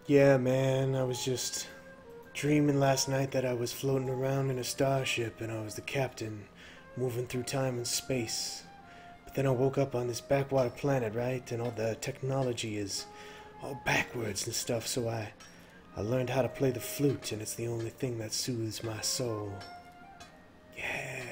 Yeah, man, I was just dreaming last night that I was floating around in a starship and I was the captain, moving through time and space. But then I woke up on this backwater planet, right? And all the technology is all backwards and stuff, so I learned how to play the flute, and it's the only thing that soothes my soul. Yeah.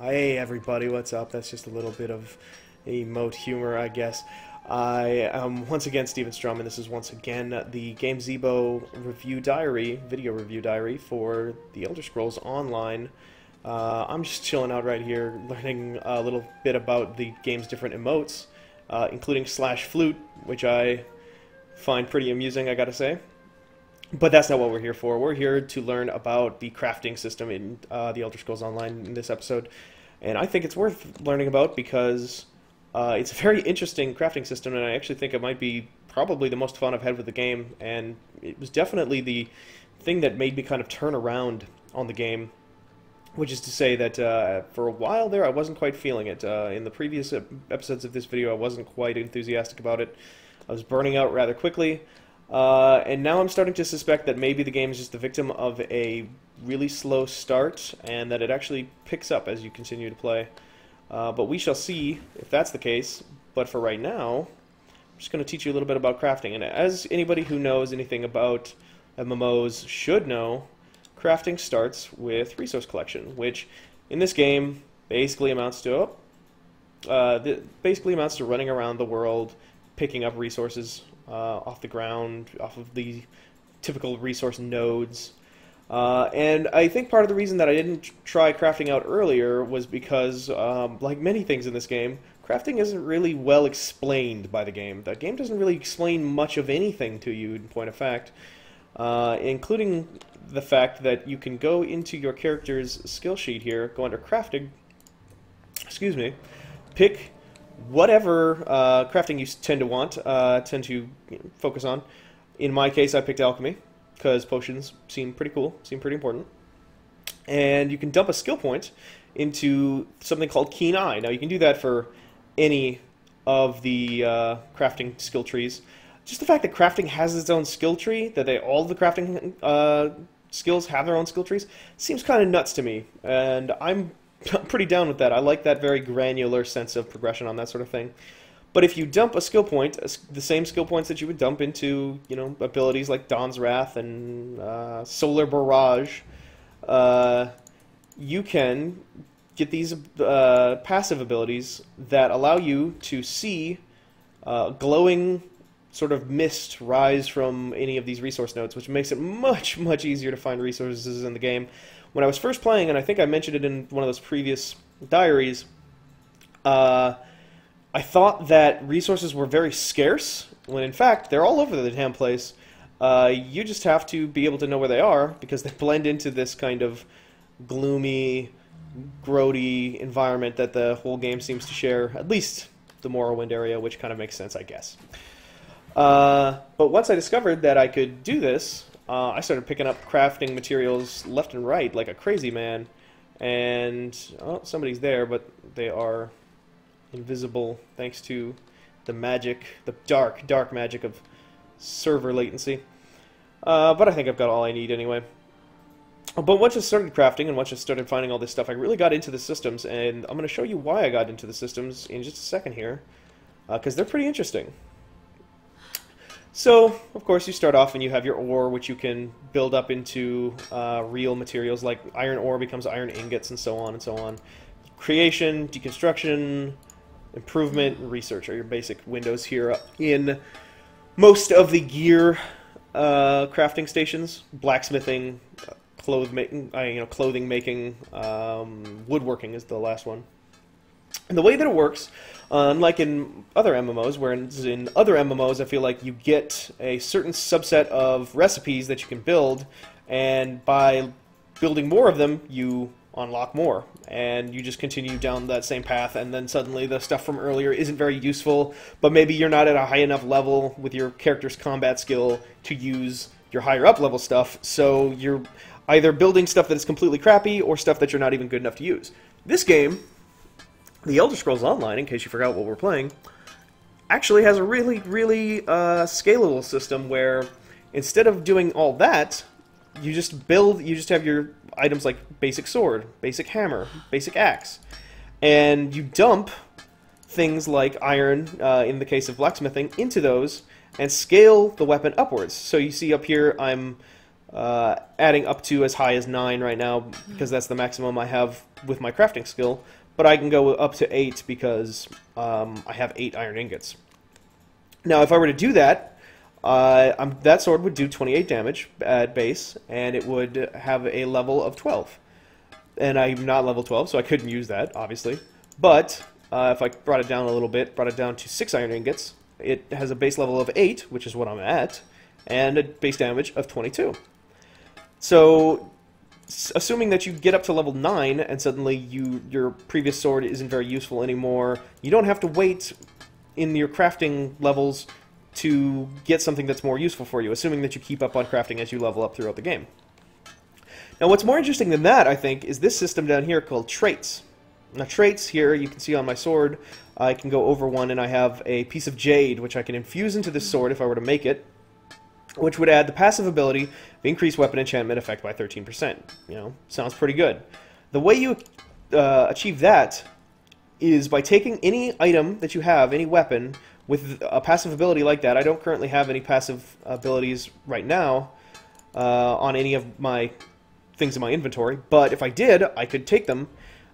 Hey, everybody, what's up? That's just a little bit of emote humor, I guess. I am once again Steven Strum, and this is once again the GameZebo review diary, video review diary for The Elder Scrolls Online. I'm just chilling out right here, learning a little bit about the game's different emotes, including /flute, which I find pretty amusing, I gotta say. But that's not what we're here for. We're here to learn about the crafting system in The Elder Scrolls Online in this episode, and I think it's worth learning about because it's a very interesting crafting system, and I actually think it might be probably the most fun I've had with the game, and it was definitely the thing that made me kind of turn around on the game, which is to say that for a while there I wasn't quite feeling it. In the previous episodes of this video I wasn't quite enthusiastic about it. I was burning out rather quickly, and now I'm starting to suspect that maybe the game is just the victim of a really slow start, and that it actually picks up as you continue to play. But we shall see if that's the case. But for right now, I'm just going to teach you a little bit about crafting. And as anybody who knows anything about MMOs should know, crafting starts with resource collection, which in this game basically amounts to running around the world, picking up resources off the ground, off of the typical resource nodes. And I think part of the reason that I didn't try crafting out earlier was because, like many things in this game, crafting isn't really well explained by the game. The game doesn't really explain much of anything to you, in point of fact, including the fact that you can go into your character's skill sheet here, go under crafting, excuse me, pick whatever crafting you tend to focus on. In my case, I picked alchemy, because potions seem pretty cool, seem pretty important. And you can dump a skill point into something called Keen Eye. Now, you can do that for any of the crafting skill trees. Just the fact that crafting has its own skill tree, that all the crafting skills have their own skill trees, seems kind of nuts to me. And I'm pretty down with that. I like that very granular sense of progression on that sort of thing. But if you dump a skill point, the same skill points that you would dump into, abilities like Dawn's Wrath and Solar Barrage, you can get these passive abilities that allow you to see glowing sort of mist rise from any of these resource nodes, which makes it much, much easier to find resources in the game. When I was first playing, and I think I mentioned it in one of those previous diaries, I thought that resources were very scarce, when in fact they're all over the damn place. You just have to be able to know where they are, because they blend into this kind of gloomy, grody environment that the whole game seems to share, at least the Morrowind area, which kind of makes sense, I guess. But once I discovered that I could do this, I started picking up crafting materials left and right like a crazy man. And, oh, somebody's there, but they are invisible thanks to the magic, the dark, dark magic of server latency. But I think I've got all I need anyway. But once I started crafting and once I started finding all this stuff, I really got into the systems, and I'm going to show you why I got into the systems in just a second here, because they're pretty interesting. So, of course, you start off and you have your ore, which you can build up into real materials, like iron ore becomes iron ingots and so on and so on. Creation, deconstruction, improvement, and research are your basic windows here in most of the gear crafting stations. Blacksmithing, clothing making, woodworking is the last one. And the way that it works, unlike in other MMOs, whereas in other MMOs I feel like you get a certain subset of recipes that you can build, and by building more of them, you unlock more, and you just continue down that same path, and then suddenly the stuff from earlier isn't very useful, but maybe you're not at a high enough level with your character's combat skill to use your higher up level stuff, so you're either building stuff that is completely crappy or stuff that you're not even good enough to use. This game, The Elder Scrolls Online, in case you forgot what we're playing, actually has a really, really scalable system where Instead of doing all that, you just have your items like basic sword, basic hammer, basic axe, and you dump things like iron, in the case of blacksmithing, into those, and scale the weapon upwards. So you see up here, I'm adding up to as high as 9 right now, because that's the maximum I have with my crafting skill, but I can go up to 8 because I have 8 iron ingots. Now, if I were to do that, that sword would do 28 damage at base, and it would have a level of 12. And I'm not level 12, so I couldn't use that, obviously. But if I brought it down a little bit, brought it down to 6 iron ingots, it has a base level of 8, which is what I'm at, and a base damage of 22. So, assuming that you get up to level 9, and suddenly your previous sword isn't very useful anymore, you don't have to wait in your crafting levels to get something that's more useful for you, assuming that you keep up on crafting as you level up throughout the game. Now, what's more interesting than that, I think, is this system down here called traits. Now, traits here, you can see on my sword, I can go over one, and I have a piece of jade, which I can infuse into this sword if I were to make it, which would add the passive ability of increased weapon enchantment effect by 13%. You know, sounds pretty good. The way you achieve that is by taking any item that you have, any weapon, with a passive ability like that. I don't currently have any passive abilities right now on any of my things in my inventory, but if I did, I could take them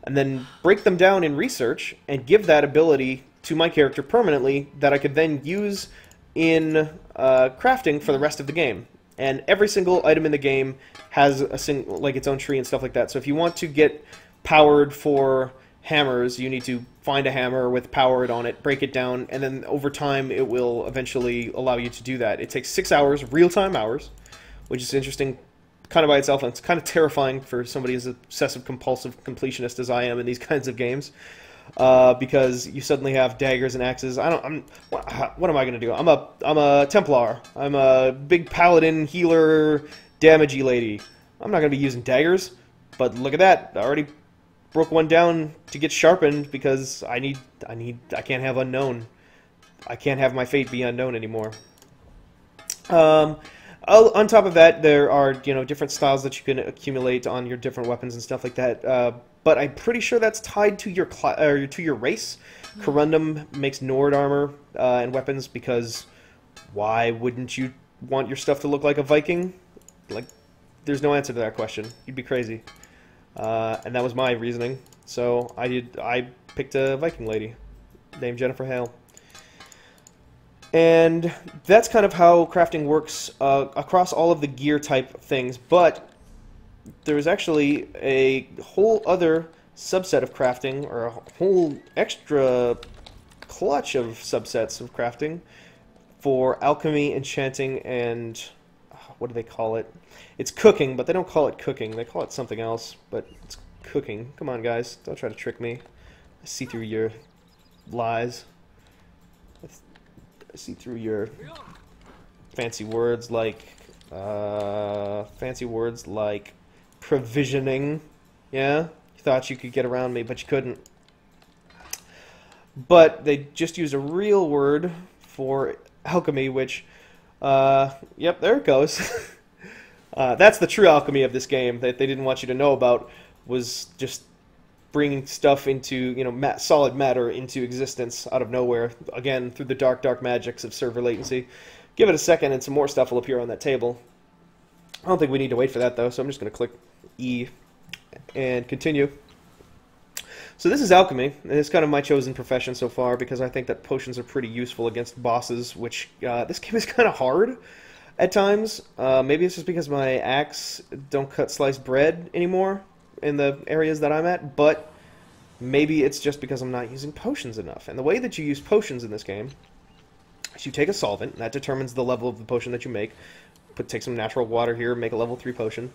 and then break them down in research and give that ability to my character permanently that I could then use in crafting for the rest of the game. And every single item in the game has like its own tree and stuff like that. So if you want to get powered for hammers, you need to find a hammer with powered on it, break it down, and then over time it will eventually allow you to do that. It takes 6 hours, real-time hours, which is interesting kind of by itself, and it's kind of terrifying for somebody as obsessive compulsive completionist as I am in these kinds of games, because you suddenly have daggers and axes. What am I going to do? I'm a Templar. I'm a big paladin healer damagey lady. I'm not going to be using daggers, but look at that. I already broke one down to get sharpened because I can't have unknown. I can't have my fate be unknown anymore. On top of that, there are different styles that you can accumulate on your different weapons and stuff like that. But I'm pretty sure that's tied to your race. Corundum makes Nord armor and weapons because why wouldn't you want your stuff to look like a Viking? Like, there's no answer to that question. You'd be crazy. And that was my reasoning. So I picked a Viking lady named Jennifer Hale. And that's kind of how crafting works across all of the gear type things, but there's actually a whole other subset of crafting, or a whole extra clutch of subsets of crafting for alchemy, enchanting, and what do they call it? It's cooking, but they don't call it cooking. They call it something else, but it's cooking. Come on, guys. Don't try to trick me. I see through your lies. I see through your fancy words like provisioning. Yeah? You thought you could get around me, but you couldn't. But they just used a real word for alchemy, which, yep, there it goes. That's the true alchemy of this game that they didn't want you to know about, was just bringing stuff into, solid matter into existence out of nowhere, again, through the dark, dark magics of server latency. Give it a second and some more stuff will appear on that table. I don't think we need to wait for that, though, so I'm just going to click E and continue. So this is alchemy, and it's kind of my chosen profession so far, because I think that potions are pretty useful against bosses, which, this game is kind of hard at times. Maybe it's just because my axe don't cut sliced bread anymore in the areas that I'm at, but maybe it's just because I'm not using potions enough. And the way that you use potions in this game is you take a solvent, and that determines the level of the potion that you make. Take some natural water here, make a level 3 potion.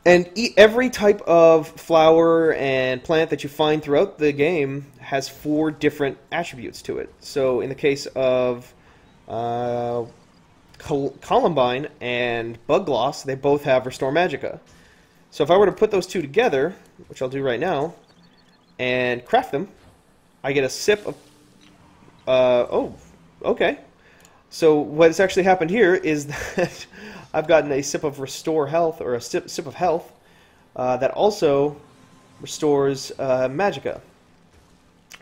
And every type of flower and plant that you find throughout the game has 4 different attributes to it. So in the case of Columbine and Bug Gloss, they both have Restore Magicka. So if I were to put those two together, which I'll do right now, and craft them, I get a sip of... oh, okay. So what's actually happened here is that I've gotten a sip of restore health, or a sip of health, that also restores magicka.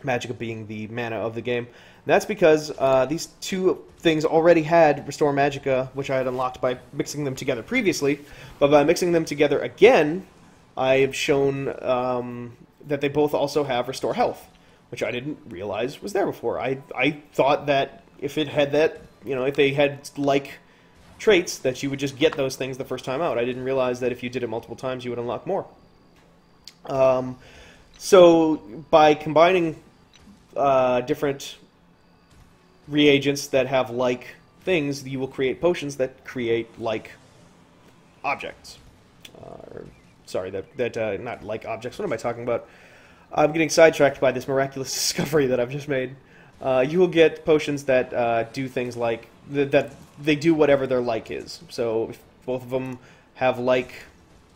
Magicka being the mana of the game. And that's because these two things already had restore magicka, which I had unlocked by mixing them together previously. But by mixing them together again, I have shown that they both also have restore health, which I didn't realize was there before. I thought that if it had that, if they had like traits, that you would just get those things the first time out. I didn't realize that if you did it multiple times, you would unlock more. So by combining different reagents that have like things, you will create potions that create like objects. Sorry, that not like objects. What am I talking about? I'm getting sidetracked by this miraculous discovery that I've just made. You will get potions that do things like that. They do whatever their like is. So if both of them have like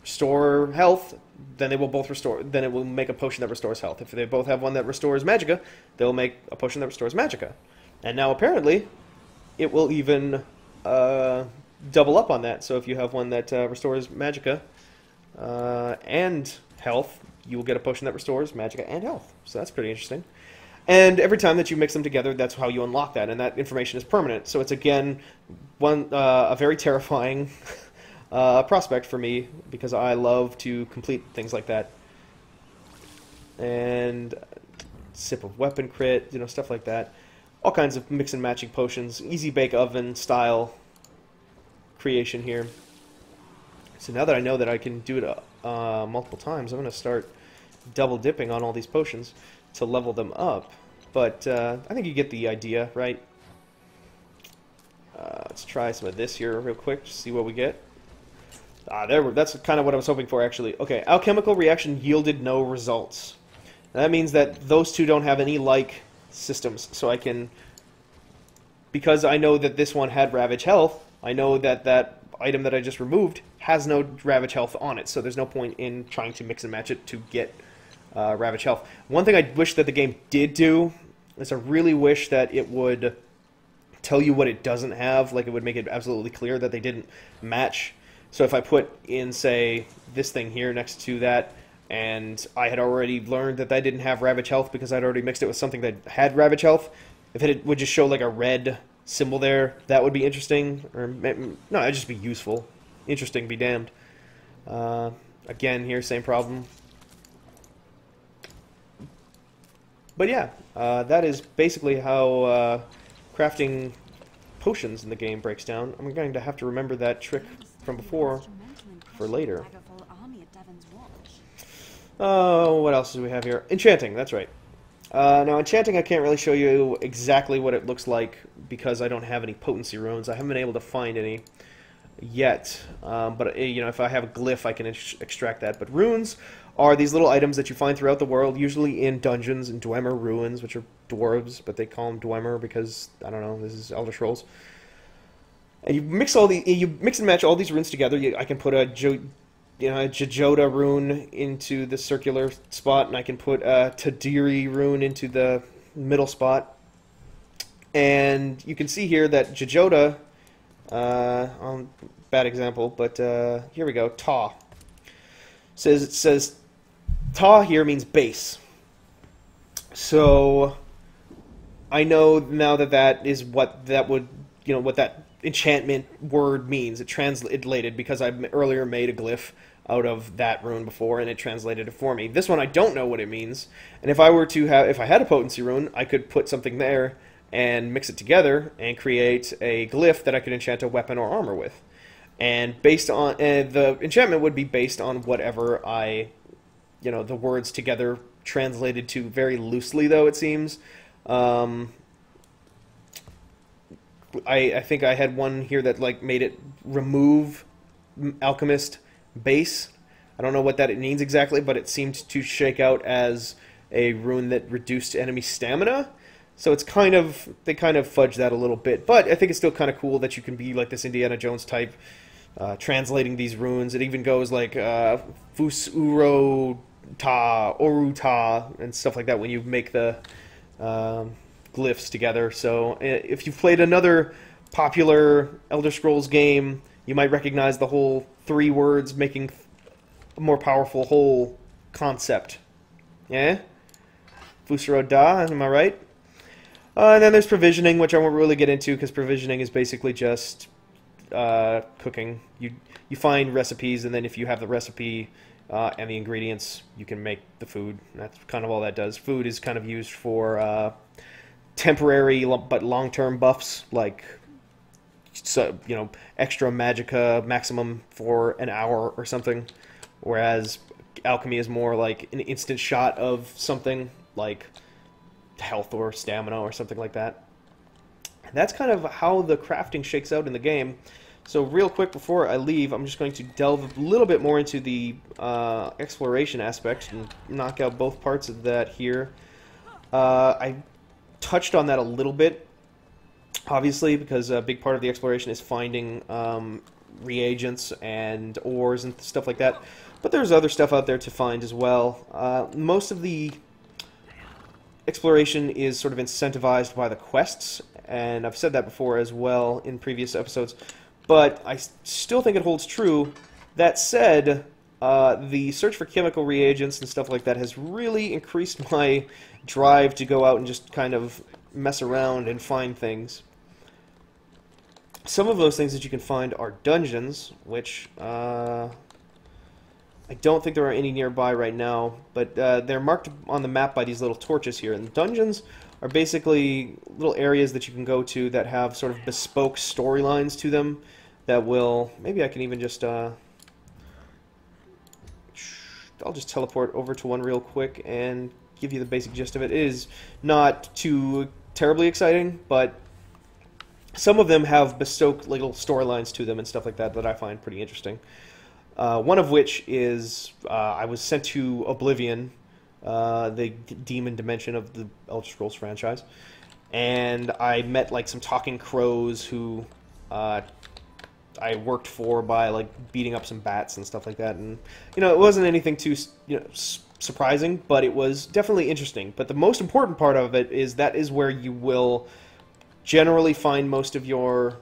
restore health, then they will both restore. Then it will make a potion that restores health. If they both have one that restores magicka, they'll make a potion that restores magicka. And now apparently, it will even double up on that. So if you have one that restores magicka and health, you will get a potion that restores magicka and health. So that's pretty interesting. And every time that you mix them together, that's how you unlock that, and that information is permanent. So it's again a very terrifying prospect for me, because I love to complete things like that. And sip of weapon crit, stuff like that. All kinds of mix and matching potions, easy bake oven style creation here. So now that I know that I can do it multiple times, I'm going to start double dipping on all these potions to level them up. But I think you get the idea, right? Let's try some of this here real quick to see what we get. That's kind of what I was hoping for, actually. Okay, alchemical reaction yielded no results. Now, that means that those two don't have any like systems. So I can, because I know that this one had Ravage Health, I know that that item that I just removed has no Ravage Health on it. So there's no point in trying to mix and match it to get Ravage Health. One thing I wish that the game did do is I really wish that it would tell you what it doesn't have. Like, it would make it absolutely clear that they didn't match. So if I put in, say, this thing here next to that, and I had already learned that that didn't have Ravage Health because I'd already mixed it with something that had Ravage Health, if it would just show like a red symbol there, that would be interesting. Or no, it'd just be useful. Interesting be damned. Again, here, same problem. But yeah, that is basically how crafting potions in the game breaks down. I'm going to have to remember that trick from before for later. Oh, what else do we have here? Enchanting, that's right. Now, enchanting, I can't really show you exactly what it looks like because I don't have any potency runes. I haven't been able to find any yet. But, if I have a glyph, I can extract that. But runes are these little items that you find throughout the world, usually in dungeons and Dwemer ruins, which are dwarves, but they call them Dwemer because, I don't know, this is Elder Scrolls. And you mix and match all these runes together. I can put a Jajota rune into the circular spot, and I can put a Tadiri rune into the middle spot. And you can see here that Jajota, bad example, but here we go, Ta. It says Ta here means base. So I know now that that is what that would, what that enchantment word means. It translated because I earlier made a glyph out of that rune before, and it translated it for me. This one I don't know what it means, and if I had a potency rune, I could put something there and mix it together and create a glyph that I could enchant a weapon or armor with. And based on the enchantment would be based on whatever the words together translated to, very loosely though it seems. I think I had one here that like made it remove alchemist base. I don't know what that means exactly, but it seemed to shake out as a rune that reduced enemy stamina. So it's they kind of fudge that a little bit, but I think it's still kind of cool that you can be like this Indiana Jones type, translating these runes. It even goes like Fus Uro Ta, Oru Ta, and stuff like that when you make the glyphs together. So if you've played another popular Elder Scrolls game, you might recognize the whole 3 words making a more powerful whole concept. Yeah? Fusro Da, am I right? And then there's provisioning, which I won't really get into because provisioning is basically just cooking. You find recipes, and then if you have the recipe and the ingredients, you can make the food. That's kind of all that does. Food is kind of used for temporary but long-term buffs, like extra magicka maximum for an hour or something, whereas alchemy is more like an instant shot of something like health or stamina or something like that. And that's kind of how the crafting shakes out in the game. So real quick before I leave, I'm just going to delve a little bit more into the exploration aspect and knock out both parts of that here. I touched on that a little bit, obviously, because a big part of the exploration is finding reagents and ores and stuff like that. But there's other stuff out there to find as well. Most of the exploration is sort of incentivized by the quests, and I've said that before as well in previous episodes, but I still think it holds true. That said, the search for chemical reagents and stuff like that has really increased my drive to go out and just kind of mess around and find things. Some of those things that you can find are dungeons, which I don't think there are any nearby right now, but they're marked on the map by these little torches here. And dungeons are basically little areas that you can go to that have sort of bespoke storylines to them that will... Maybe I can even just... I'll just teleport over to one real quick and give you the basic gist of it. It is not too terribly exciting, but some of them have bespoke little storylines to them and stuff like that that I find pretty interesting. One of which is I was sent to Oblivion, the demon dimension of the Elder Scrolls franchise, and I met like some talking crows who I worked for by like beating up some bats and stuff like that. And it wasn't anything too surprising, but it was definitely interesting. But the most important part of it is that is where you will generally find most of your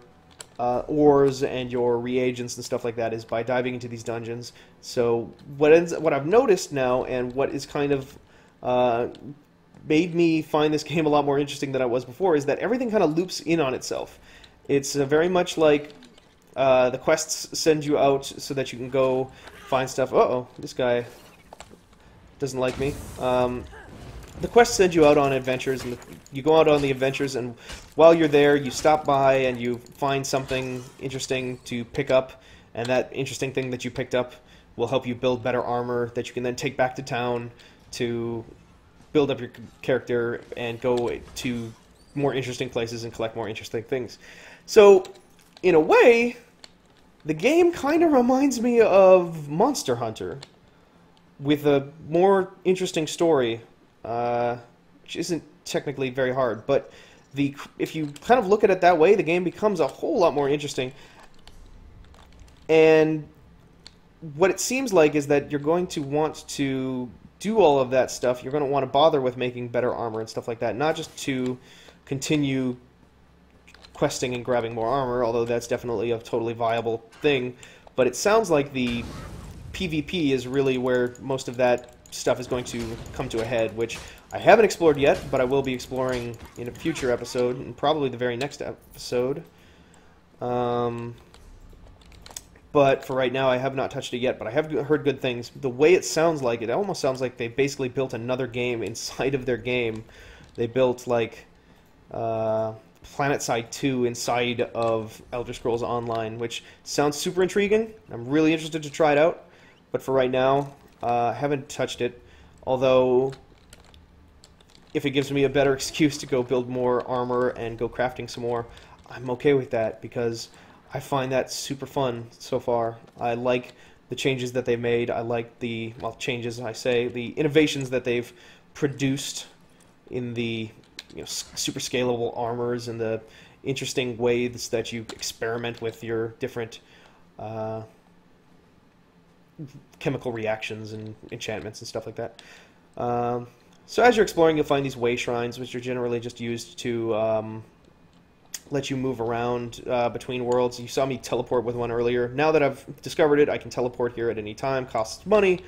ores and your reagents and stuff like that, is by diving into these dungeons. So what I've noticed now, and what is kind of made me find this game a lot more interesting than I was before, is that everything kind of loops in on itself. It's very much like the quests send you out so that you can go find stuff. Uh-oh, this guy doesn't like me. The quests send you out on adventures, and you go out on the adventures, and while you're there, you stop by and you find something interesting to pick up, and that interesting thing that you picked up will help you build better armor that you can then take back to town to build up your character and go to more interesting places and collect more interesting things. So, in a way, the game kind of reminds me of Monster Hunter, with a more interesting story. Which isn't technically very hard, but if you kind of look at it that way, the game becomes a whole lot more interesting. And what it seems like is that you're going to want to do all of that stuff. You're going to want to bother with making better armor and stuff like that, not just to continue questing and grabbing more armor, although that's definitely a totally viable thing. But it sounds like the PvP is really where most of that stuff is going to come to a head, which I haven't explored yet, but I will be exploring in a future episode, and probably the very next episode. But for right now, I have not touched it yet, but I have heard good things. The way it sounds like, it almost sounds like they basically built another game inside of their game. They built, like, PlanetSide 2 inside of Elder Scrolls Online, which sounds super intriguing. I'm really interested to try it out, but for right now, I haven't touched it, although if it gives me a better excuse to go build more armor and go crafting some more, I'm okay with that, because I find that super fun so far. I like the changes that they made. I like the, well, changes, I say, the innovations that they've produced in the super scalable armors and the interesting ways that you experiment with your different chemical reactions and enchantments and stuff like that. So as you're exploring, you'll find these way shrines, which are generally just used to let you move around between worlds. You saw me teleport with one earlier. Now that I've discovered it, I can teleport here at any time. Costs money.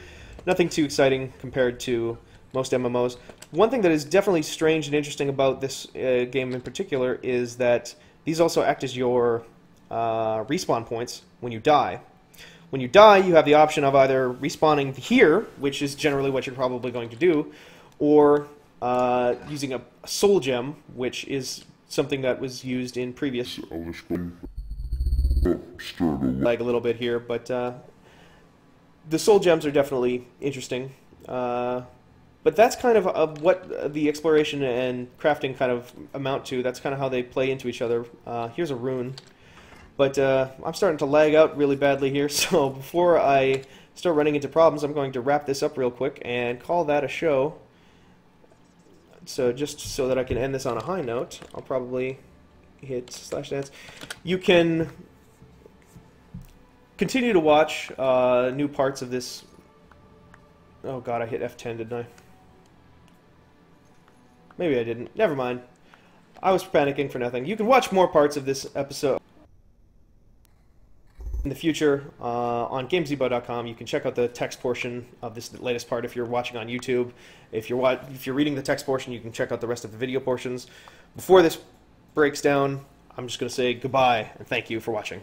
Nothing too exciting compared to most MMOs. One thing that is definitely strange and interesting about this game in particular is that these also act as your respawn points when you die. When you die, you have the option of either respawning here, which is generally what you're probably going to do, or using a soul gem, which is something that was used in previous... Lag a little bit here, but the soul gems are definitely interesting. But that's kind of what the exploration and crafting kind of amount to. That's kind of how they play into each other. Here's a rune. But I'm starting to lag out really badly here, so before I start running into problems, I'm going to wrap this up real quick and call that a show. So just so that I can end this on a high note, I'll probably hit /dance. You can continue to watch new parts of this. Oh god, I hit F10, didn't I? Maybe I didn't. Never mind. I was panicking for nothing. You can watch more parts of this episode in the future on GameZebo.com. You can check out the text portion of this latest part if you're watching on YouTube. If you're reading the text portion, you can check out the rest of the video portions. Before this breaks down, I'm just going to say goodbye and thank you for watching.